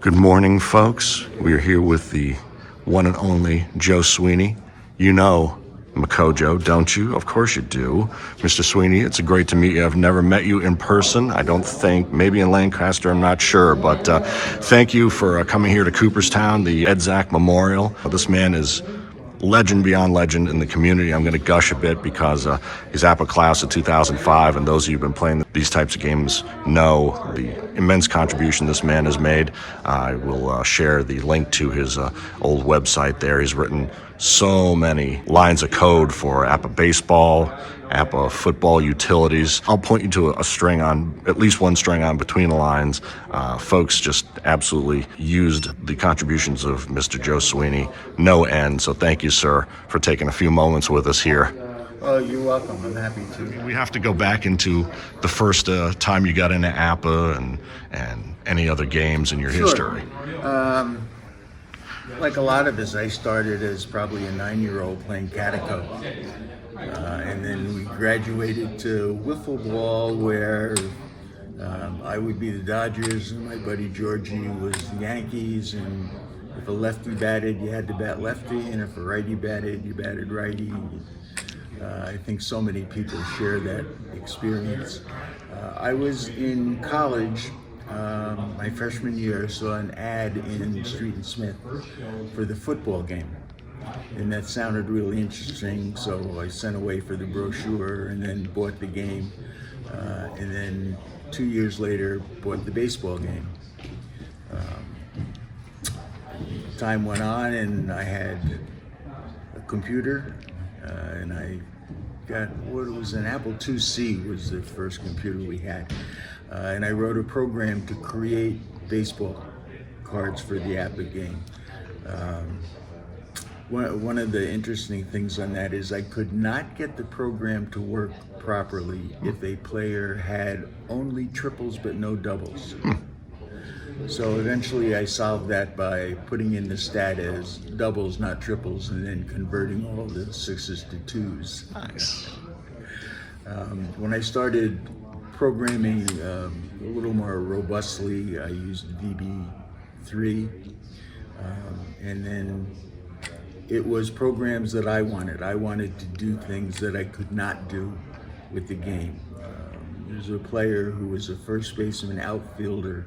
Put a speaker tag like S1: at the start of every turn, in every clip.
S1: Good morning, folks. We are here with the one and only Joe Sweeney. You know MakoJo'Joe, don't you? Of course you do. Mr. Sweeney, it's great to meet you. I've never met you in person, I don't think. Maybe in Lancaster, I'm not sure. But thank you for coming here to Cooperstown, the Ed Zack Memorial. This man is legend beyond legend in the community. I'm going to gush a bit because he's APPA class of 2005, and those of you who've been playing these types of games know the immense contribution this man has made. I will share the link to his old website there. He's written so many lines of code for APPA baseball, APPA football utilities. I'll point you to a string on, at least one string on between the lines. Folks just absolutely used the contributions of Mr. Joe Sweeney, no end. So thank you, sir, for taking a few moments with us here.
S2: Oh, you're welcome. I'm happy to.
S1: We have to go back into the first time you got into APPA and any other games in your history.
S2: Like a lot of us, I started as probably a 9-year-old playing gameco. And then we graduated to wiffle ball, where I would be the Dodgers and my buddy Georgie was the Yankees. And if a lefty batted, you had to bat lefty, and if a righty batted, you batted righty. I think so many people share that experience. I was in college my freshman year, saw an ad in Street and Smith for the football game. And that sounded really interesting, so I sent away for the brochure and then bought the game. And then 2 years later, bought the baseball game. Time went on, and I had a computer, and I got what was an Apple IIc was the first computer we had. And I wrote a program to create baseball cards for the APPA game. One of the interesting things on that is I could not get the program to work properly if a player had only triples but no doubles. So eventually I solved that by putting in the stat as doubles, not triples, and then converting all the sixes to twos.
S1: Nice.
S2: When I started programming a little more robustly, I used VB3, and then it was programs that I wanted. I wanted to do things that I could not do with the game. There's a player who was a first baseman outfielder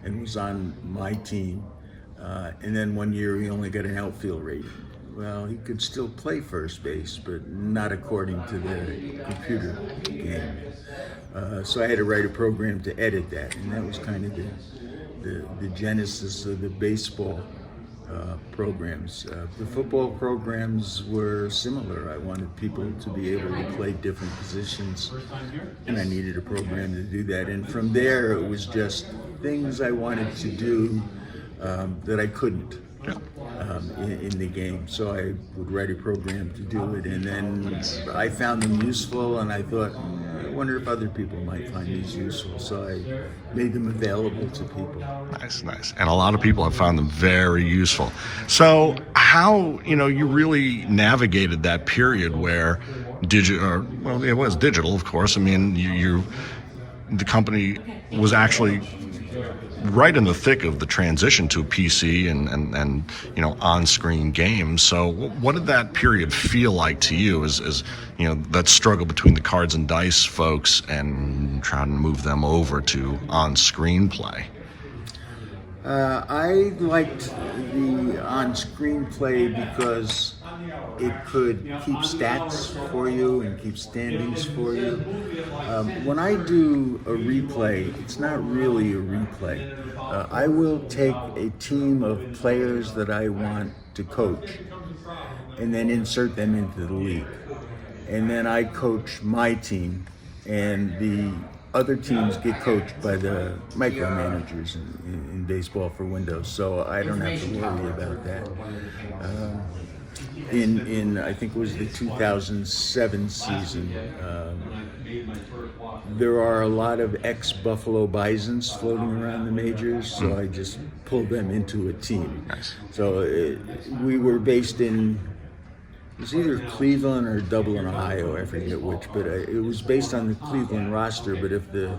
S2: and was on my team, and then one year he only got an outfield rating. Well, he could still play first base, but not according to the computer game. So I had to write a program to edit that, and that was kind of the genesis of the baseball programs. The football programs were similar. I wanted people to be able to play different positions, and I needed a program to do that. And from there, it was just things I wanted to do that I couldn't in the game. So I would write a program to do it, and then I found them useful, and I thought, I wonder if other people might find these useful. So I made them available to people.
S1: Nice, nice. And a lot of people have found them very useful. So how, you really navigated that period where well, it was digital, of course. I mean, the company was actually right in the thick of the transition to PC and on-screen games. So what did that period feel like to you as that struggle between the cards and dice folks and trying to move them over to on-screen play?
S2: I liked the on-screen play because it could keep stats for you and keep standings for you. When I do a replay, it's not really a replay. I will take a team of players that I want to coach and then insert them into the league. And then I coach my team, and the other teams get coached by the micromanagers in baseball for Windows, so I don't have to worry about that. In I think it was the 2007 season, there are a lot of ex-Buffalo Bisons floating around the majors, so I just pulled them into a team. So we were based in, it was either Cleveland or Dublin, Ohio, I forget which, but it was based on the Cleveland roster. But if the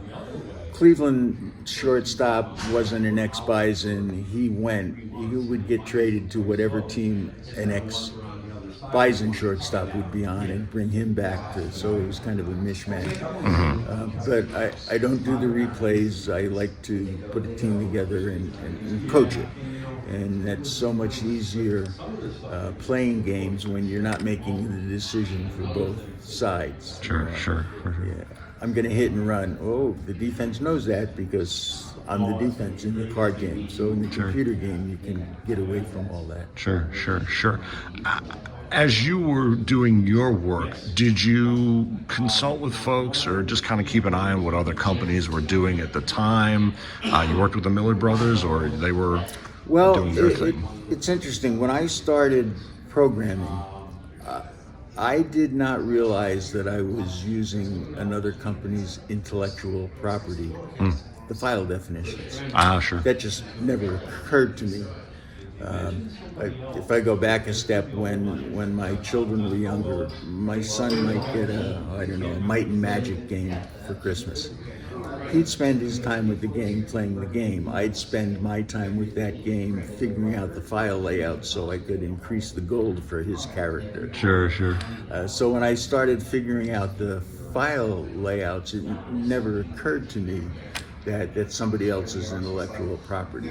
S2: Cleveland shortstop wasn't an ex-Bison. He would get traded to whatever team an ex-Bison shortstop would be on and bring him back so it was kind of a mishmash. But I don't do the replays. I like to put a team together and coach it. And that's so much easier playing games when you're not making the decision for both sides.
S1: Sure.
S2: Yeah. I'm going to hit and run. Oh, the defense knows that because I'm the defense in the card game. So in the computer game, you can get away from all that.
S1: Sure. As you were doing your work, did you consult with folks or just kind of keep an eye on what other companies were doing at the time? You worked with the Miller brothers, or they were doing their thing?
S2: It's interesting. When I started programming, I did not realize that I was using another company's intellectual property, the file definitions.
S1: Sure.
S2: That just never occurred to me. If I go back a step, when my children were younger, my son might get a Might and Magic game for Christmas. He'd spend his time with the game, playing the game. I'd spend my time with that game, figuring out the file layout so I could increase the gold for his character.
S1: Sure.
S2: So when I started figuring out the file layouts, it never occurred to me that somebody else's intellectual property.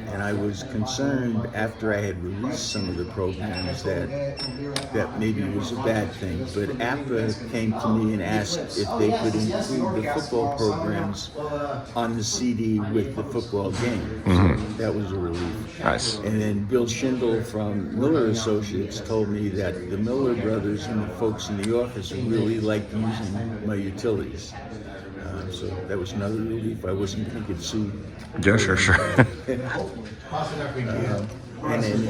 S2: And I was concerned after I had released some of the programs that maybe it was a bad thing. But APBA came to me and asked if they could include the football programs on the CD with the football game. So that was a relief.
S1: Nice.
S2: And then Bill Schindel from Miller Associates told me that the Miller brothers and the folks in the office really liked using my utilities. So that was another relief. I wasn't going to get sued.
S1: Yeah, sure.
S2: And then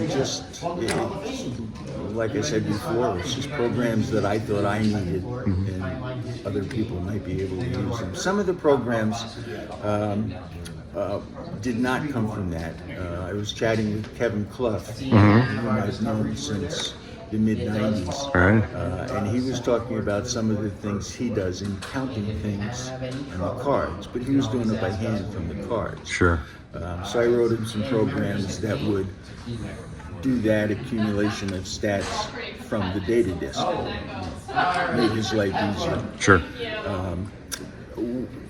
S2: like I said before, it's just programs that I thought I needed, and other people might be able to use them. Some of the programs did not come from that. I was chatting with Kevin Clough, whom I've known since the mid-90s.
S1: Right.
S2: And he was talking about some of the things he does in counting things on the cards, but he was doing it by hand from the cards.
S1: Sure.
S2: So I wrote him some programs that would do that accumulation of stats from the data disk. Made his life easier.
S1: Sure.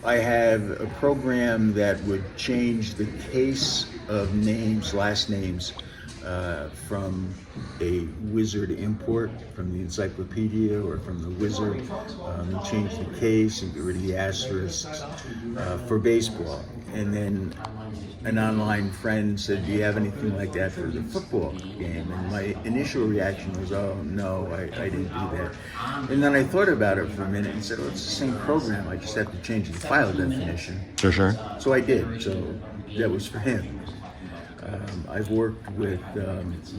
S2: I have a program that would change the case of names, last names, from a wizard import from the encyclopedia or from the wizard, and change the case and get rid of the asterisks for baseball. And then an online friend said, "Do you have anything like that for the football game?" And my initial reaction was, "Oh no, I didn't do that." And then I thought about it for a minute and said, "Well, it's the same program. I just have to change the file definition."
S1: Sure.
S2: So I did. So that was for him. I've worked with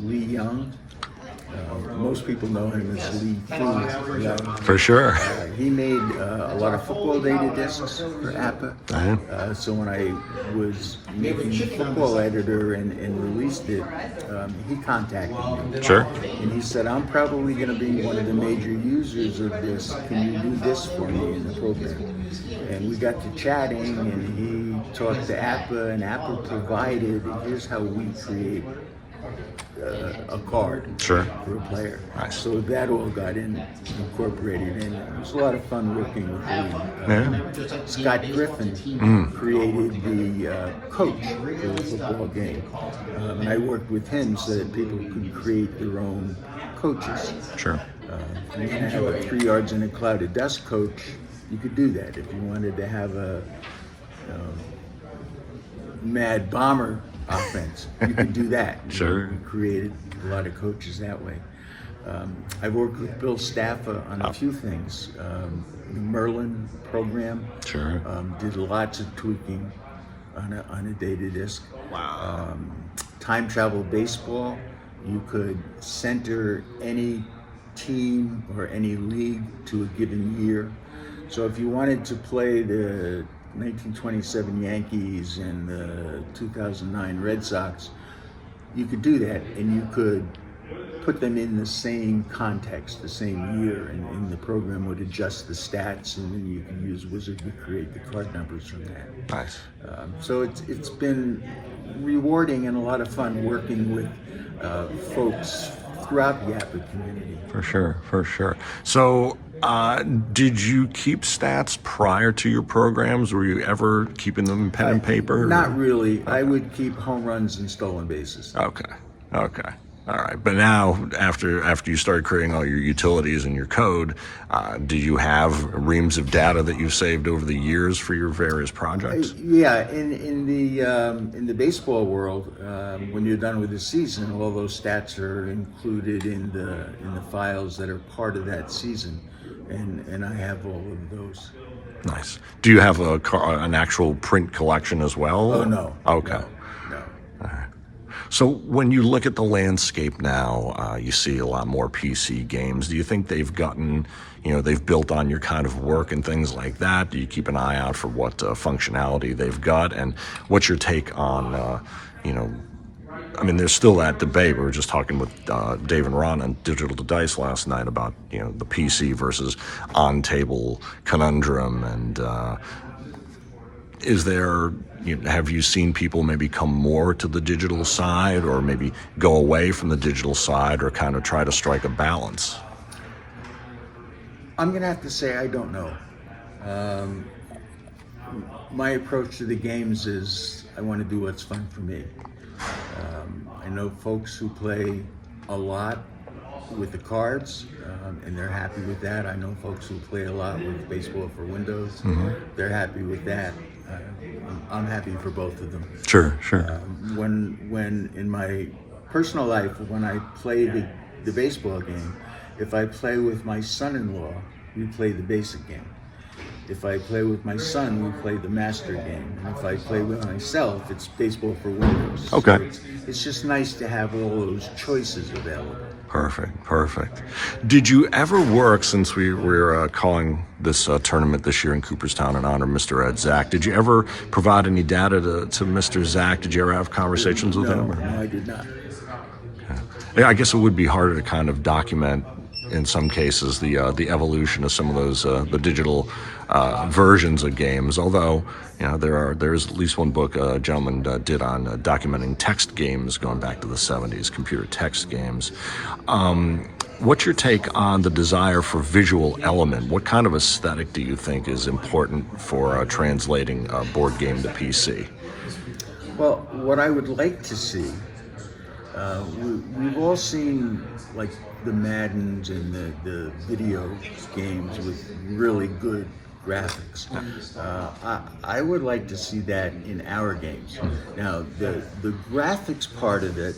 S2: Lee Young. Most people know him as Lee Young.
S1: For sure.
S2: He made a lot of football data disks for APPA. So when I was making the football editor and released it, he contacted me.
S1: Sure.
S2: And he said, "I'm probably going to be one of the major users of this. Can you do this for me in the program?" And we got to chatting, and he talked to APPA, and APPA provided, here's how we create a card
S1: Sure.
S2: for a player.
S1: Nice.
S2: So that all got incorporated in. It was a lot of fun working with Lee. Scott Griffin created the coach for the football game. And I worked with him so that people could create their own coaches.
S1: Sure.
S2: If you want to have a 3 yards in a cloud of dust coach, you could do that. If you wanted to have a mad bomber offense, you could do that.
S1: Sure.
S2: We created a lot of coaches that way. I've worked with Bill Staffa on a few things. The Merlin program.
S1: Sure.
S2: Did lots of tweaking on a data disk.
S1: Wow.
S2: Time travel baseball. You could center any team or any league to a given year. So if you wanted to play the 1927 Yankees and the 2009 Red Sox, you could do that, and you could put them in the same context, the same year, and the program would adjust the stats, and then you can use Wizard to create the card numbers from that.
S1: Nice.
S2: So it's been rewarding and a lot of fun working with folks throughout the APBA community.
S1: For sure. So, did you keep stats prior to your programs? Were you ever keeping them in pen and paper?
S2: Not really. Okay. I would keep home runs and stolen bases.
S1: Okay. All right. But now, after you started creating all your utilities and your code, do you have reams of data that you've saved over the years for your various projects?
S2: Yeah. In the baseball world, when you're done with the season, all those stats are included in the files that are part of that season, and I have all of those.
S1: Nice. Do you have an actual print collection as well?
S2: Oh, no.
S1: Okay.
S2: No.
S1: All right. So when you look at the landscape now, you see a lot more PC games. Do you think they've gotten, they've built on your kind of work and things like that? Do you keep an eye out for what functionality they've got? And what's your take on, there's still that debate. We were just talking with Dave and Ron on Digital to Dice last night about, the PC versus on-table conundrum. And have you seen people maybe come more to the digital side, or maybe go away from the digital side, or kind of try to strike a balance?
S2: I'm going to have to say I don't know. My approach to the games is I want to do what's fun for me. I know folks who play a lot with the cards, and they're happy with that. I know folks who play a lot with baseball for Windows. Mm-hmm. They're happy with that. I'm happy for both of them.
S1: Sure.
S2: When in my personal life, when I play the baseball game, if I play with my son-in-law, we play the basic game. If I play with my son, we play the master game. And if I play with myself, it's baseball for Windows.
S1: Okay.
S2: So it's just nice to have all those choices available.
S1: Perfect. Did you ever work, since we're calling this tournament this year in Cooperstown in honor of Mr. Ed Zack, did you ever provide any data to Mr. Zack? Did you ever have conversations with him?
S2: No, I did not.
S1: Yeah, I guess it would be harder to kind of document, in some cases, the evolution of some of those the digital versions of games. Although, there's at least one book a gentleman did on documenting text games going back to the 70s, computer text games. What's your take on the desire for visual element? What kind of aesthetic do you think is important for translating a board game to PC?
S2: Well, what I would like to see, we've all seen like the Maddens and the video games with really good graphics. I would like to see that in our games. Now, the graphics part of it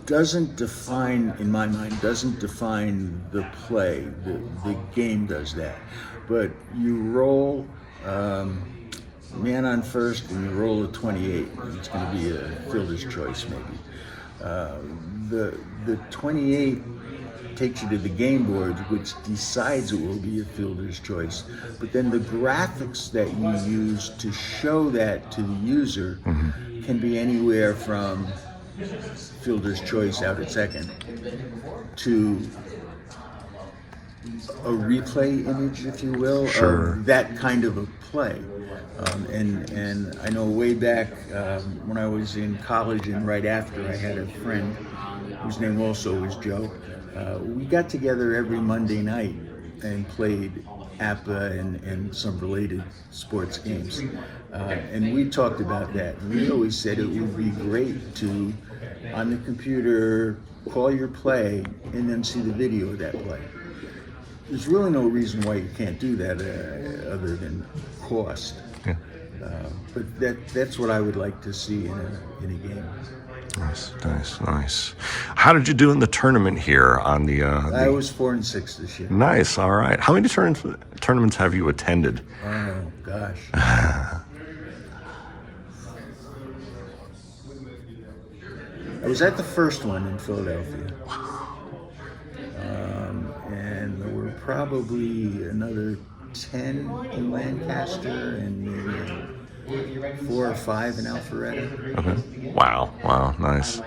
S2: doesn't define, in my mind, the play. The game does that. But you roll man on first and you roll a 28. It's going to be a fielder's choice, maybe. The 28 takes you to the game board, which decides it will be a fielder's choice. But then the graphics that you use to show that to the user can be anywhere from fielder's choice out at second to a replay image, if you will, of that kind of a play. And I know way back when I was in college and right after, I had a friend whose name also was Joe. We got together every Monday night and played APPA and some related sports games. And we talked about that. And we always said it would be great to, on the computer, call your play and then see the video of that play. There's really no reason why you can't do that other than cost.
S1: Yeah.
S2: But that's what I would like to see in a game.
S1: Nice. How did you do in the tournament here on the?
S2: I was 4-6 this year.
S1: Nice. All right. How many tournaments have you attended?
S2: Oh gosh. I was at the first one in Philadelphia. And there were probably another 10 in Lancaster and maybe 4 or 5 in alpharetta.
S1: Okay. Wow, nice.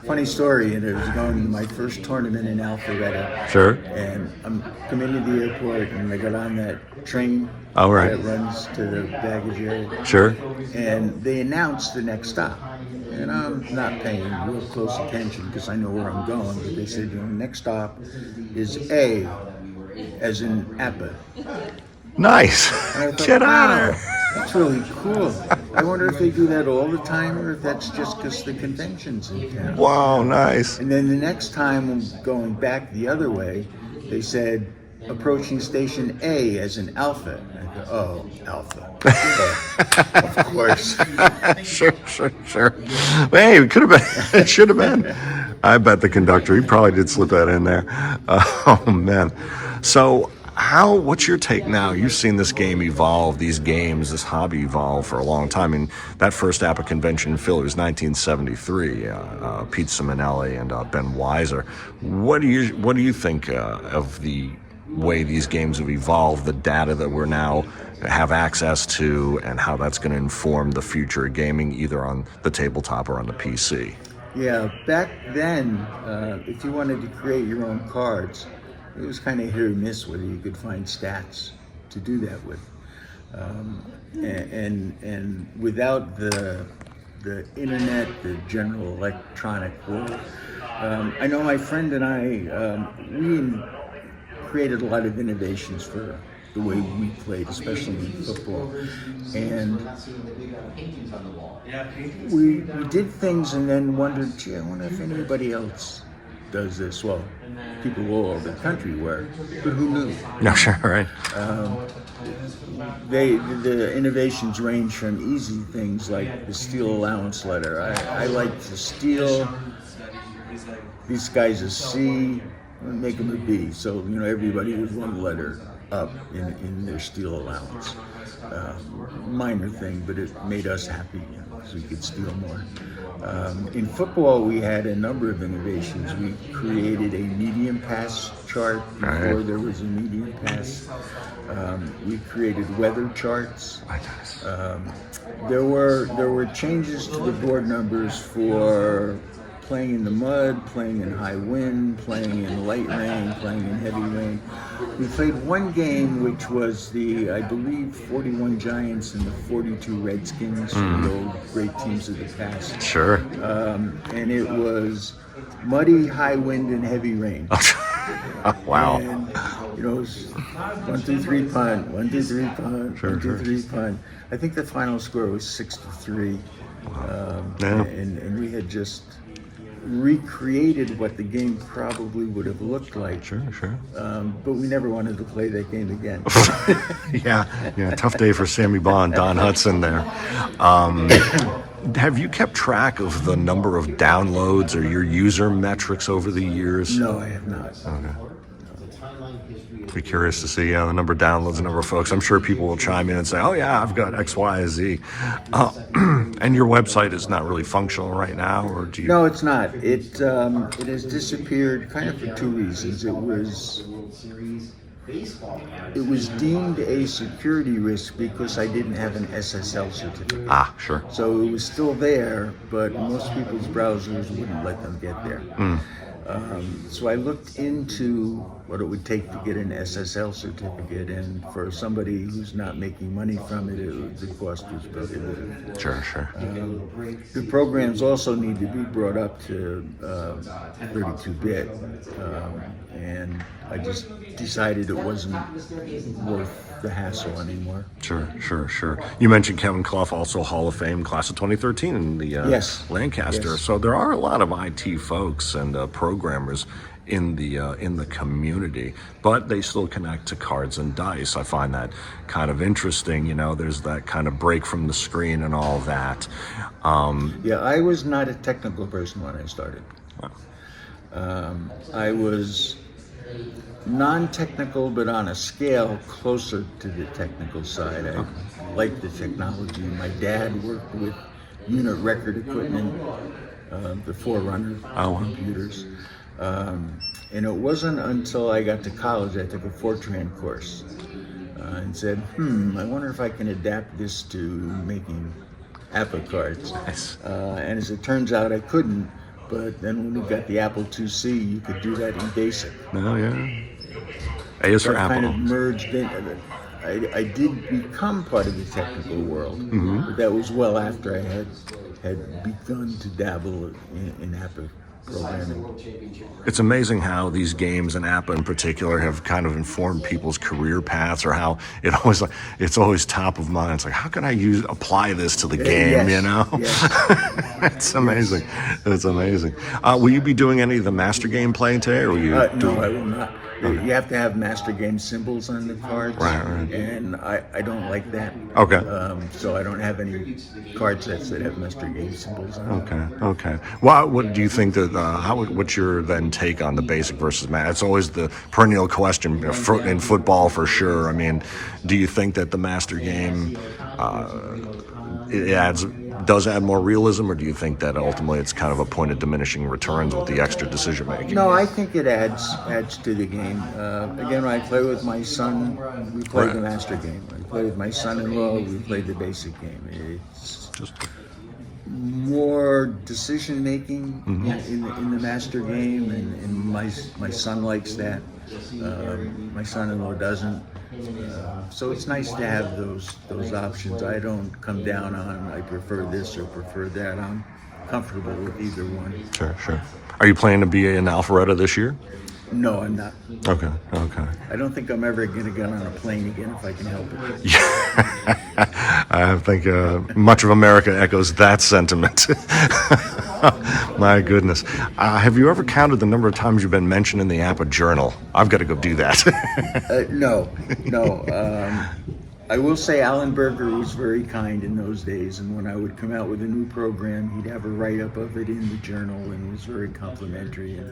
S2: Funny story, and I was going to my first tournament in alpharetta.
S1: Sure.
S2: And I'm coming to the airport, and I got on that train
S1: Oh, right.
S2: that runs to the baggage area.
S1: Sure.
S2: And they announced the next stop. And I'm not paying real close attention because I know where I'm going, but they said, next stop is A, as in APPA.
S1: Nice.
S2: And I thought,
S1: Get out
S2: wow,
S1: of there.
S2: that's really cool. I wonder if they do that all the time or if that's just because the convention's in town.
S1: Wow, nice.
S2: And then the next time I'm going back the other way, they said, approaching station A as in alpha. And I go, oh, alpha. Of course.
S1: Sure. Hey, it could have been. It should have been. I bet the conductor, he probably did slip that in there. Oh, man. So, what's your take now? You've seen this game evolve, these games, this hobby evolve for a long time. I mean, that first APPA convention in Philly was 1973. Pete Simonelli and Ben Weiser. What do you think of the way these games have evolved, the data that we're now have access to, and how that's going to inform the future of gaming, either on the tabletop or on the PC?
S2: Yeah, back then, if you wanted to create your own cards, it was kind of hit or miss whether you could find stats to do that with. And without the internet, the general electronic world, I know my friend and I, we created a lot of innovations for the way we played, especially in football. And we did things and then wondered, gee, I wonder if anybody else does this. Well, people all over the country were, but who knew?
S1: No, sure, right.
S2: The innovations range from easy things like the steal allowance letter. I like to steal. These guys a C, make them a B. So, everybody was one letter up in their steal allowance. Minor thing, but it made us happy because we could steal more. In football, we had a number of innovations. We created a medium pass chart before there was a medium pass. We created weather charts. There were changes to the board numbers for playing in the mud, playing in high wind, playing in light rain, playing in heavy rain. We played one game which was I believe, 41 Giants and the 42 Redskins, the old great teams of the past.
S1: Sure.
S2: And it was muddy, high wind, and heavy rain.
S1: Wow.
S2: And, it was 1, 2, 3 punt, 1, 2, 3 punt,
S1: Sure,
S2: 1, 2, 3 punt. I think the final score was 6-3. And we had just recreated what the game probably would have looked like.
S1: Sure.
S2: But we never wanted to play that game again.
S1: Yeah, tough day for Sammy Bond, Don Hudson there. Have you kept track of the number of downloads or your user metrics over the years?
S2: No, I have not.
S1: Okay. Be curious to see the number of downloads, the number of folks. I'm sure people will chime in and say, oh yeah, I've got X, Y, Z. And your website is not really functional right now, or do you?
S2: No, it's not. It has disappeared kind of for two reasons. It was deemed a security risk because I didn't have an SSL certificate.
S1: Ah, sure.
S2: So it was still there, but most people's browsers wouldn't let them get there. So I looked into what it would take to get an SSL certificate, and for somebody who's not making money from it, the cost was prohibitive.
S1: Sure.
S2: The programs also need to be brought up to 32-bit, and I just decided it wasn't worth the hassle anymore.
S1: Sure. You mentioned Kevin Clough, also Hall of Fame, class of 2013 in the Lancaster.
S2: Yes.
S1: So there are a lot of IT folks and programmers in the community, but they still connect to cards and dice. I find that kind of interesting. There's that kind of break from the screen and all that.
S2: I was not a technical person when I started. I was non-technical, but on a scale closer to the technical side. I liked the technology. My dad worked with unit record equipment, the Forerunner computers. And it wasn't until I got to college I took a Fortran course. and said, I wonder if I can adapt this to making APPA cards.
S1: Nice.
S2: And as it turns out, I couldn't. But then when we got the Apple IIc, you could do that in BASIC.
S1: Oh, yeah. A is for
S2: That kind of
S1: Apple.
S2: merged in. I did become part of the technical world, but that was well after I had begun to dabble in APPA programming.
S1: It's amazing how these games and APPA in particular have kind of informed people's career paths, or how it's always top of mind. It's like, how can I apply this to the game?
S2: Yes,
S1: You know,
S2: yes.
S1: it's amazing. It's amazing. Will you be doing any of the master game playing today, or will you?
S2: No, I will not. You have to have master game symbols on the cards,
S1: Right.
S2: and I don't like that.
S1: Okay.
S2: So I don't have any card sets that have master game symbols on them.
S1: Okay. Well, what do you think that? What's your then take on the basic versus math? It's always the perennial question in football, for sure. I mean, do you think that the master game does add more realism, or do you think that ultimately it's kind of a point of diminishing returns with the extra decision making?
S2: No, I think it adds to the game. Again, when I play with my son, we play the master game. When I play with my son-in-law, we play the basic game. It's
S1: Just
S2: more decision making in the master game, and my son likes that. My son-in-law doesn't. So it's nice to have those options. I don't come down on I prefer this or prefer that. I'm comfortable with either one.
S1: Sure. Are you planning to be in Alpharetta this year?
S2: No, I'm not.
S1: Okay.
S2: I don't think I'm ever going to get on a plane again if I can help it.
S1: I think much of America echoes that sentiment. My goodness. Have you ever counted the number of times you've been mentioned in the APPA Journal? I've got to go do that.
S2: No. I will say Alan Berger was very kind in those days, and when I would come out with a new program, he'd have a write-up of it in the journal, and was very complimentary, and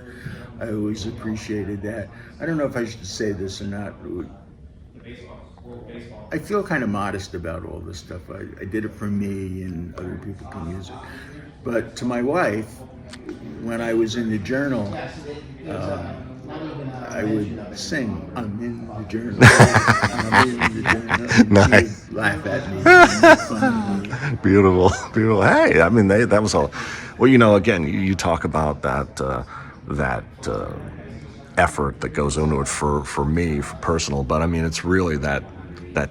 S2: I always appreciated that. I don't know if I should say this or not. I feel kind of modest about all this stuff. I did it for me, and other people can use it. But to my wife, when I was in the journal, I would sing, "I'm in the journal, I'm in the journal." And
S1: Nice.
S2: she would laugh at me, and make fun of me.
S1: Beautiful. Hey, I mean, that was all. Well, again, you talk about that effort that goes into it for me, for personal, but I mean, it's really that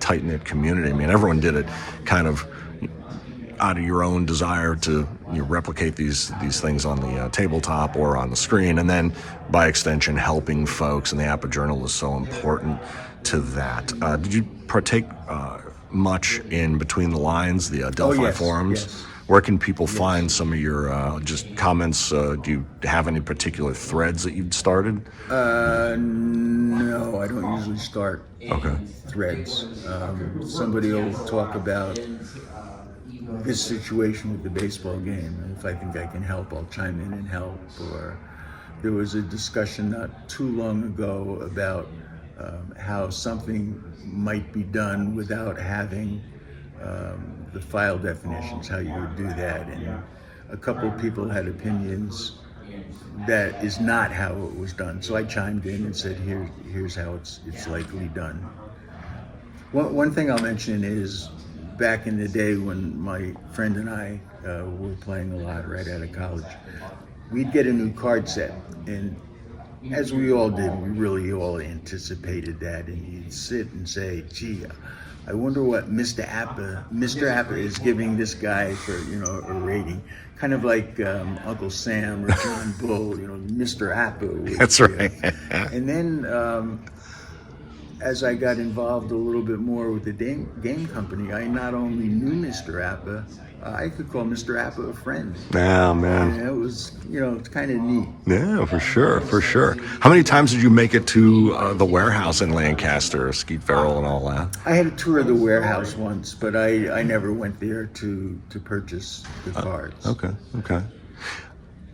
S1: tight-knit community. I mean, everyone did it kind of out of your own desire to replicate these things on the tabletop or on the screen, and then by extension helping folks, and the APPA Journal is so important to that. Did you partake much in Between the Lines, the Delphi
S2: yes,
S1: Forums?
S2: yes.
S1: Where can people find some of your just comments? Do you have any particular threads that you've started?
S2: No, I don't usually start threads. Somebody will talk about this situation with the baseball game, and if I think I can help, I'll chime in and help. Or there was a discussion not too long ago about how something might be done without having the file definitions, how you would do that, and a couple of people had opinions that is not how it was done. So I chimed in and said, here's how it's likely done. One thing I'll mention is, back in the day when my friend and I were playing a lot right out of college, we'd get a new card set, and as we all did, we really all anticipated that, and you'd sit and say, gee, I wonder what Mr. APPA is giving this guy for, a rating. Kind of like Uncle Sam or John Bull, Mr. APPA.
S1: That's right.
S2: And then as I got involved a little bit more with the game company, I not only knew Mr. APPA, I could call Mr. APPA a friend.
S1: Yeah, man.
S2: And it was, it's kind of neat.
S1: Yeah, for sure. How many times did you make it to the warehouse in Lancaster, Skeet Farrell and all that?
S2: I had a tour of the warehouse once, but I never went there to purchase the cards.
S1: Okay.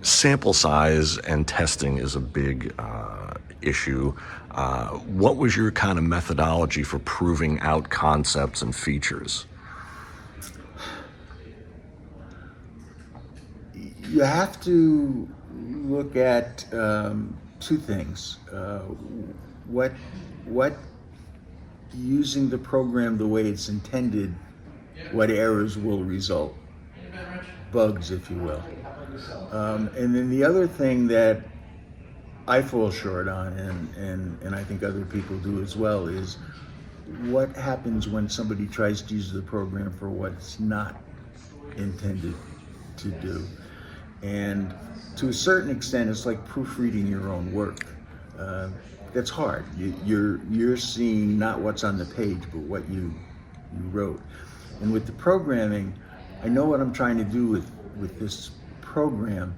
S1: Sample size and testing is a big issue. What was your kind of methodology for proving out concepts and features?
S2: You have to look at two things. What using the program the way it's intended, what errors will result, bugs, if you will. And then the other thing that I fall short on, and I think other people do as well, is what happens when somebody tries to use the program for what it's not intended to do. And to a certain extent, it's like proofreading your own work. That's hard. You're seeing not what's on the page, but what you wrote. And with the programming, I know what I'm trying to do with this program.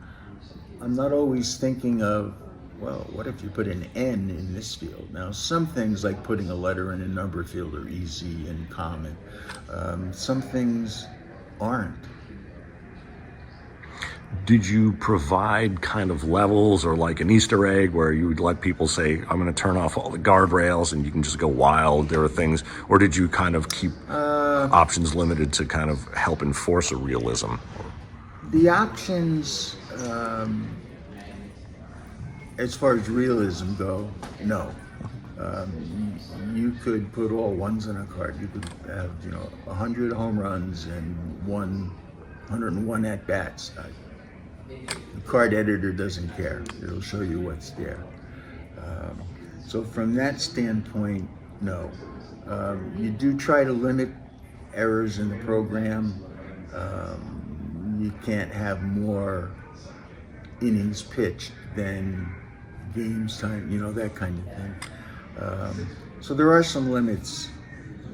S2: I'm not always thinking of, well, what if you put an N in this field? Now, some things like putting a letter in a number field are easy and common. Some things aren't.
S1: Did you provide kind of levels or like an Easter egg where you would let people say, I'm going to turn off all the guardrails and you can just go wild? There are things, or did you kind of keep options limited to kind of help enforce a realism?
S2: The options, as far as realism go, no. You could put all ones in a card. You could have, 100 home runs and 101 at bats. The card editor doesn't care. It'll show you what's there. So from that standpoint, no. You do try to limit errors in the program. You can't have more innings pitched than games time, that kind of thing. So there are some limits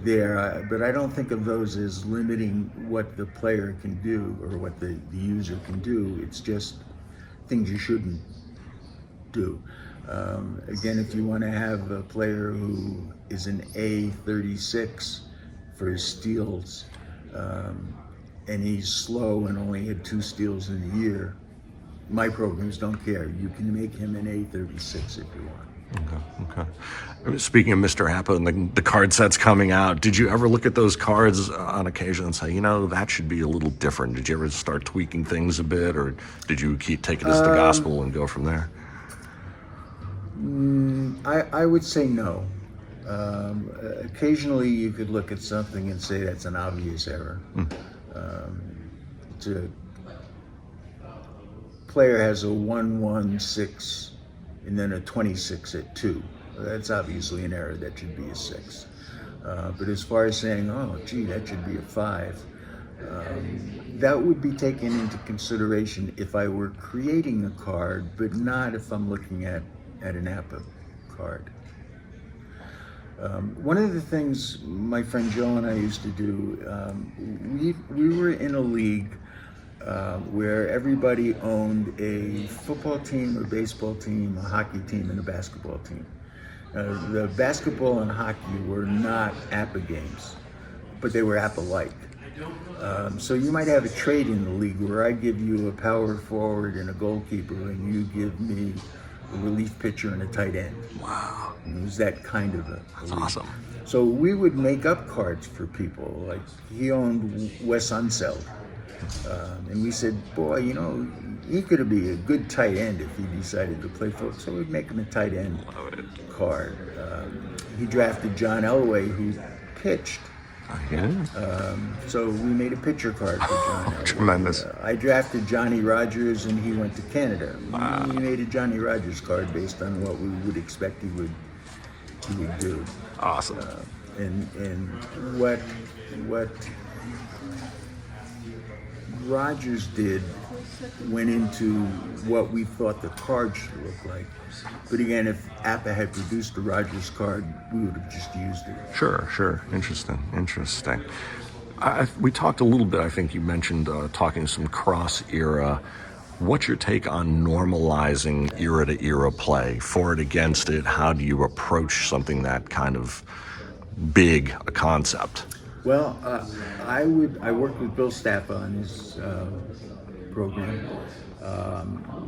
S2: there, but I don't think of those as limiting what the player can do or what the user can do. It's just things you shouldn't do. Again, if you want to have a player who is an A36 for his steals, and he's slow and only had 2 steals in a year, my programs don't care. You can make him an A36 if you want.
S1: Okay. Speaking of Mr. APPA and the card sets coming out, did you ever look at those cards on occasion and say, that should be a little different? Did you ever start tweaking things a bit, or did you keep taking it as the gospel and go from there?
S2: I would say no. Occasionally you could look at something and say that's an obvious error. The player has a 1-1-6 and then a 26 at 2. That's obviously an error. That should be a 6. But as far as saying, that should be a 5, that would be taken into consideration if I were creating a card, but not if I'm looking at an APPA card. One of the things my friend Joe and I used to do, we were in a league where everybody owned a football team, a baseball team, a hockey team, and a basketball team. The basketball and hockey were not APPA games, but they were APPA-like. So you might have a trade in the league where I give you a power forward and a goalkeeper, and you give me a relief pitcher and a tight end.
S1: Wow.
S2: And it was that kind of a
S1: That's
S2: league.
S1: awesome.
S2: So we would make up cards for people. Like, he owned Wes Unseld. And we said, boy, he could be a good tight end if he decided to play football. So we'd make him a tight end card. He drafted John Elway, who pitched. So we made a pitcher card for John Elway.
S1: Tremendous.
S2: I drafted Johnny Rogers, and he went to Canada.
S1: Wow.
S2: We made a Johnny Rogers card based on what we would expect he would do.
S1: Awesome.
S2: And what Rogers did went into what we thought the card should look like. But again, if APPA had produced the Rogers card, we would have just used it.
S1: Sure. Interesting. We talked a little bit, I think you mentioned talking some cross-era. What's your take on normalizing era-to-era play? For it, against it, how do you approach something that kind of big a concept?
S2: Well, I worked with Bill Staffa on his program.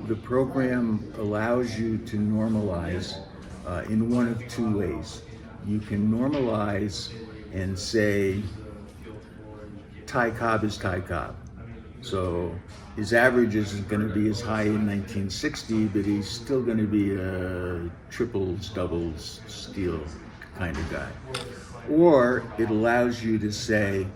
S2: The program allows you to normalize in one of 2 ways. You can normalize and say Ty Cobb is Ty Cobb. So his average isn't going to be as high in 1960, but he's still going to be a triples, doubles, steal kind of guy. Or it allows you to say,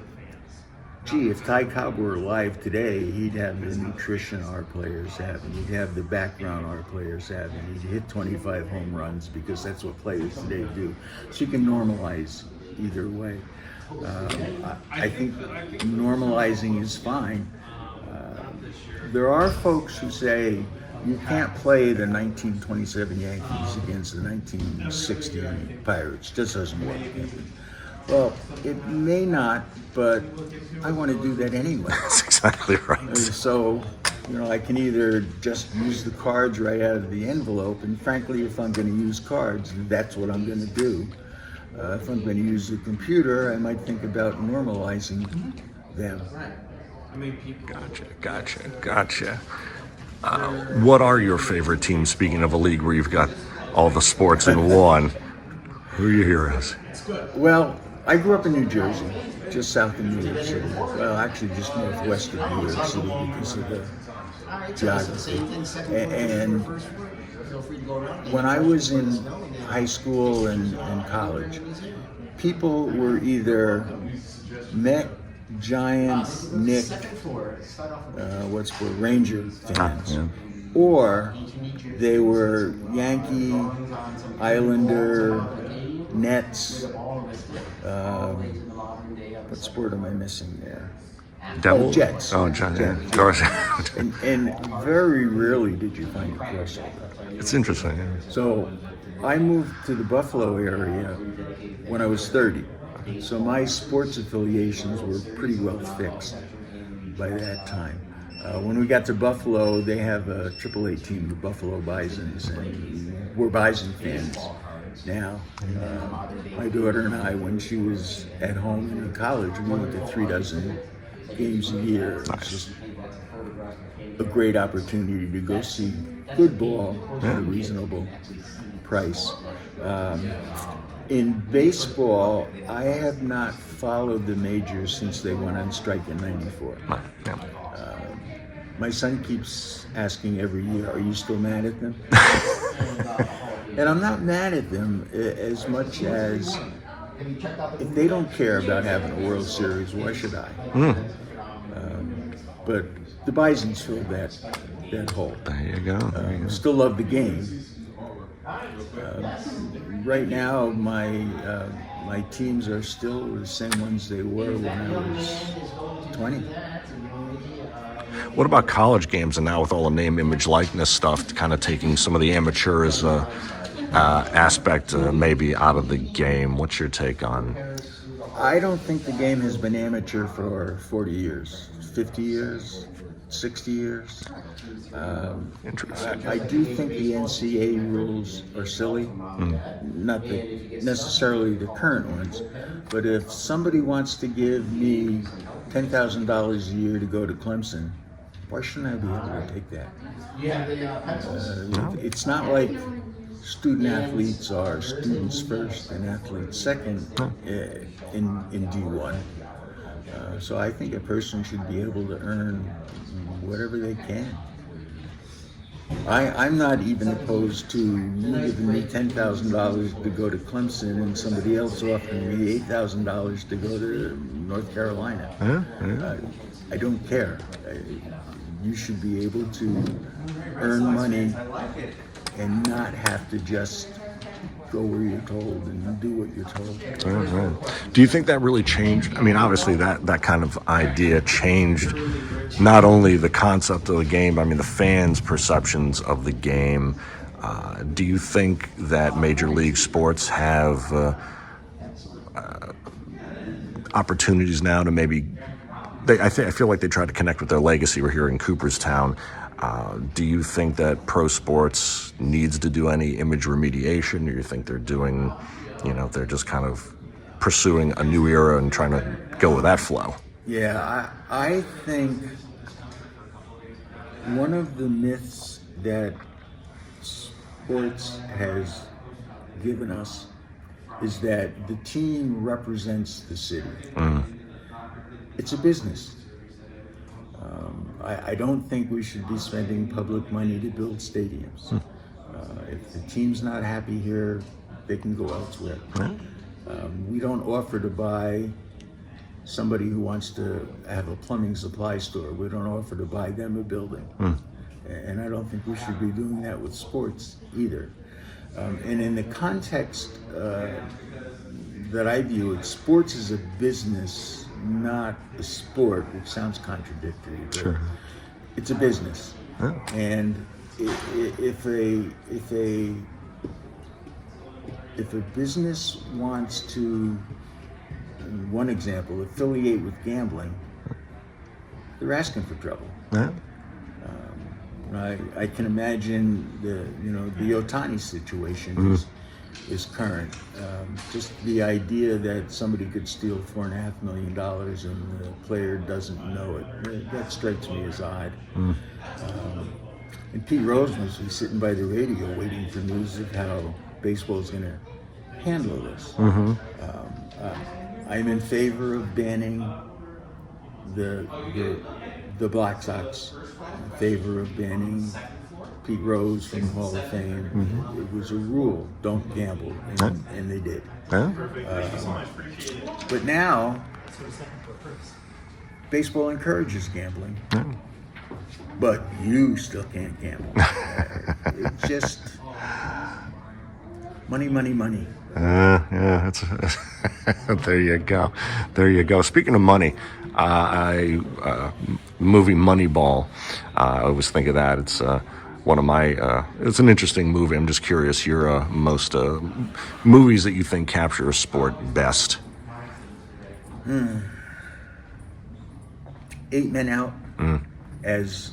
S2: gee, if Ty Cobb were alive today, he'd have the nutrition our players have, and he'd have the background our players have, and he'd hit 25 home runs, because that's what players today do. So you can normalize either way. I think normalizing is fine. There are folks who say you can't play the 1927 Yankees against the 1960 Pirates. Just doesn't work. Well, it may not, but I want to do that anyway.
S1: That's exactly right.
S2: So, I can either just use the cards right out of the envelope, and frankly, if I'm going to use cards, that's what I'm going to do. If I'm going to use the computer, I might think about normalizing them.
S1: Gotcha. What are your favorite teams, speaking of a league where you've got all the sports in one? Who are your heroes?
S2: Well, I grew up in New Jersey, just south of New York City. Well, actually just northwest of New York City because of the geography. And when I was in high school and college, people were either Met, Giant, Nick, Ranger fans, or they were Yankee, Islander, Nets. What sport am I missing there?
S1: Devil?
S2: Oh, Jets.
S1: Oh, Jets.
S2: And very rarely did you find a crossover.
S1: It's interesting.
S2: So I moved to the Buffalo area when I was 30. So my sports affiliations were pretty well fixed by that time. When we got to Buffalo, they have a AAA team, the Buffalo Bisons, and we're Bison fans now. My daughter and I, when she was at home and in college, we went to 36 games a year. It's just a great opportunity to go see good ball at a reasonable price. In baseball, I have not followed the majors since they went on strike in '94. My son keeps asking every year, are you still mad at them? And I'm not mad at them as much as if they don't care about having a World Series, why should I? But the Bisons filled that hole.
S1: There you go.
S2: Still love the game. Right now, my teams are still the same ones they were when I was 20.
S1: What about college games, and now with all the name, image, likeness stuff, kind of taking some of the amateurism aspect maybe out of the game? What's your take on?
S2: I don't think the game has been amateur for 40 years, 50 years, 60 years.
S1: Interesting.
S2: I do think the NCAA rules are silly, not necessarily the current ones, but if somebody wants to give me $10,000 a year to go to Clemson, why shouldn't I be able to take that? It's not like student athletes are students first and athletes second in D1. So I think a person should be able to earn whatever they can. I'm not even opposed to you giving me $10,000 to go to Clemson and somebody else offering me $8,000 to go to North Carolina. I don't care. You should be able to earn money and not have to just go where you're told and do what you're told.
S1: Right. Do you think that really changed? I mean, obviously that kind of idea changed not only the concept of the game, I mean the fans' perceptions of the game. Do you think that Major League Sports have opportunities now to maybe? I feel like they try to connect with their legacy. We're here in Cooperstown. Do you think that pro sports needs to do any image remediation, or you think they're doing, they're just kind of pursuing a new era and trying to go with that flow?
S2: Yeah, I think one of the myths that sports has given us is that the team represents the city. It's a business. I don't think we should be spending public money to build stadiums. If the team's not happy here, they can go elsewhere.
S1: Yeah.
S2: We don't offer to buy somebody who wants to have a plumbing supply store. We don't offer to buy them a building. And I don't think we should be doing that with sports either. And in the context that I view it, sports is a business, not a sport, which sounds contradictory, but
S1: Sure.
S2: it's a business.
S1: Yeah.
S2: And if a business wants to, one example, affiliate with gambling, they're asking for trouble.
S1: Yeah.
S2: I can imagine the Ohtani situation is current. Just the idea that somebody could steal $4.5 million and the player doesn't know it, that strikes me as odd. And Pete Rose was sitting by the radio waiting for news of how baseball is going to handle this. I'm in favor of banning the Black Sox. I'm in favor of banning Pete Rose from the Hall of Fame. It was a rule: don't gamble, and they did. But now, baseball encourages gambling. But you still can't gamble. It's just money, money, money.
S1: Yeah, that's there you go. There you go. Speaking of money, movie Moneyball. I always think of that. It's one of my. It's an interesting movie. I'm just curious. Your most movies that you think capture a sport best.
S2: 8 Men Out, as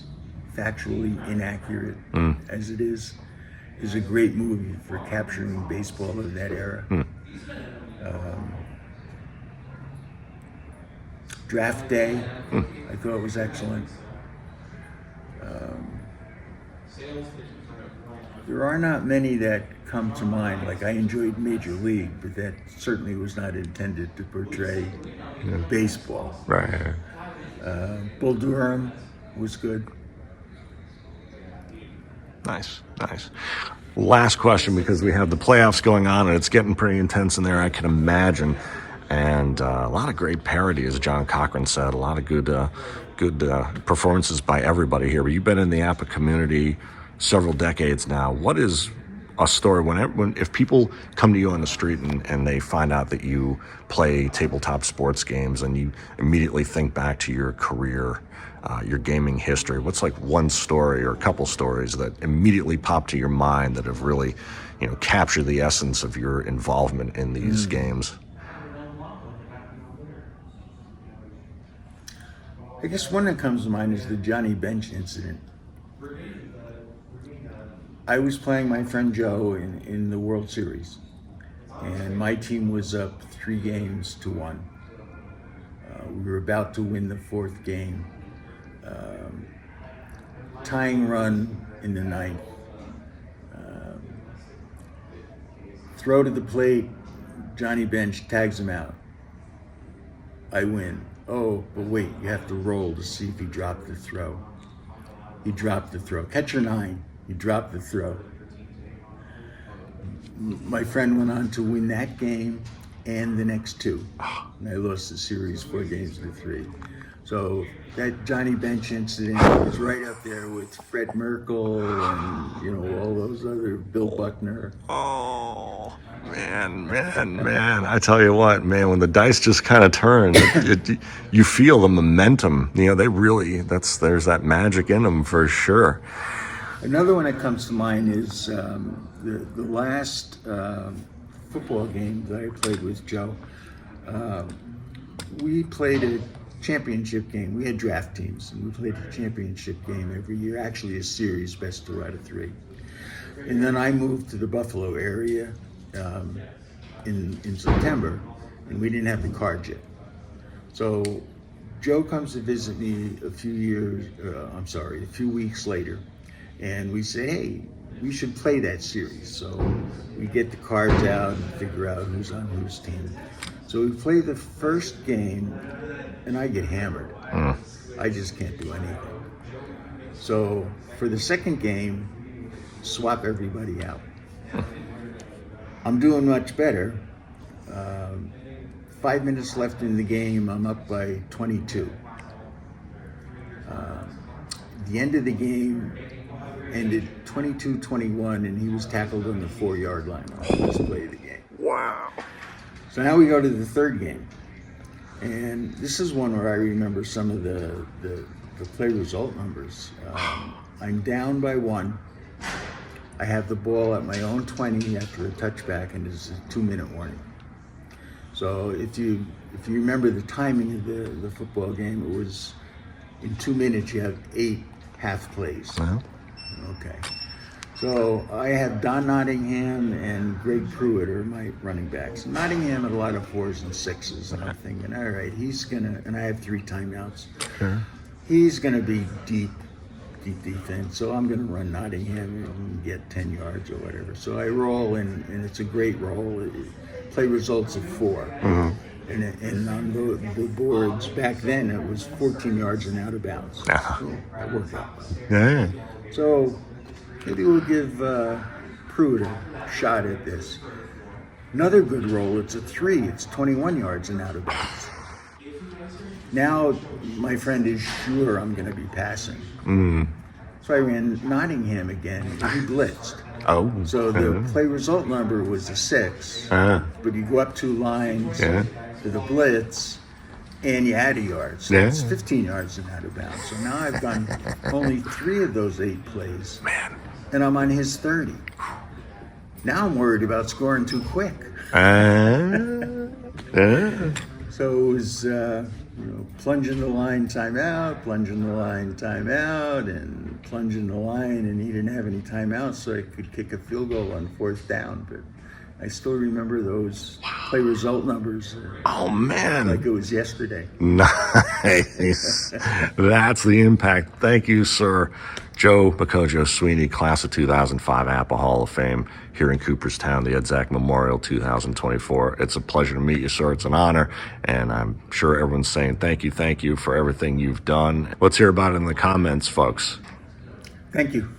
S2: factually inaccurate as it is a great movie for capturing baseball of that era. Draft Day, I thought was excellent. There are not many that come to mind. Like, I enjoyed Major League, but that certainly was not intended to portray baseball.
S1: Right.
S2: Bull Durham was good.
S1: Nice. Last question, because we have the playoffs going on and it's getting pretty intense in there, I can imagine. And a lot of great parody, as John Cochran said. A lot of good performances by everybody here. But you've been in the APPA community several decades now. What is a story if people come to you on the street and they find out that you play tabletop sports games and you immediately think back to your career, your gaming history? What's like one story or a couple stories that immediately pop to your mind that have really, captured the essence of your involvement in these games?
S2: I guess one that comes to mind is the Johnny Bench incident. I was playing my friend Joe in the World Series, and my team was up 3-1. We were about to win the 4th game. Tying run in the 9th. Throw to the plate, Johnny Bench tags him out. I win. Oh, but wait, you have to roll to see if he dropped the throw. He dropped the throw. Catcher 9, he dropped the throw. My friend went on to win that game and the next 2. And I lost the series 4-3. So that Johnny Bench incident is right up there with Fred Merkel and, all those other, Bill Buckner.
S1: Oh, man. I tell you what, man, when the dice just kind of turn, you feel the momentum. They really, there's that magic in them for sure.
S2: Another one that comes to mind is the last football game that I played with Joe. We played a championship game. We had draft teams, and we played a championship game every year, actually a series, best 2 out of 3. And then I moved to the Buffalo area in September, and we didn't have the card yet. So Joe comes to visit me a few weeks later, and we say, hey, we should play that series. So we get the cards out and figure out who's on whose team. So we play the first game, and I get hammered. I just can't do anything. So for the second game, swap everybody out. I'm doing much better. 5 minutes left in the game, I'm up by 22. The end of the game ended 22-21, and he was tackled on the 4-yard line on the first play of the game.
S1: Wow.
S2: So now we go to the third game. And this is one where I remember some of the play result numbers. I'm down by 1. I have the ball at my own 20 after a touchback, and it's a 2-minute warning. So if you remember the timing of the football game, it was in 2 minutes you have 8 half plays.
S1: Uh-huh.
S2: Okay. So I have Don Nottingham and Greg Pruitt are my running backs. Nottingham had a lot of 4s and 6s, and I'm thinking, all right, and I have 3 timeouts.
S1: Sure.
S2: He's gonna be deep defense, so I'm gonna run Nottingham and get 10 yards or whatever. So I roll, and it's a great roll. Play results of 4.
S1: Mm-hmm.
S2: And on the boards back then, it was 14 yards and out of bounds.
S1: Uh-huh.
S2: So that worked out.
S1: Yeah.
S2: So maybe we'll give Pruitt a shot at this. Another good roll, it's a 3. It's 21 yards and out of bounds. Now my friend is sure I'm going to be passing.
S1: Mm.
S2: So I ran Nottingham again. He blitzed.
S1: Oh.
S2: So the play result number was a 6. But you go up 2 lines to the blitz, and you add a yard. So it's 15 yards and out of bounds. So now I've gone only 3 of those 8 plays.
S1: Man.
S2: And I'm on his 30. Now I'm worried about scoring too quick. So it was, plunging the line, timeout, plunging the line, timeout, and plunging the line, and he didn't have any timeouts, so I could kick a field goal on 4th down. But I still remember those play result numbers.
S1: Oh, man.
S2: Like it was yesterday.
S1: Nice. That's the impact. Thank you, sir. MakoJo'Joe Sweeney, class of 2005 APPA Hall of Fame here in Cooperstown, the Ed Zack Memorial 2024. It's a pleasure to meet you, sir. It's an honor, and I'm sure everyone's saying thank you for everything you've done. Let's hear about it in the comments, folks.
S2: Thank you.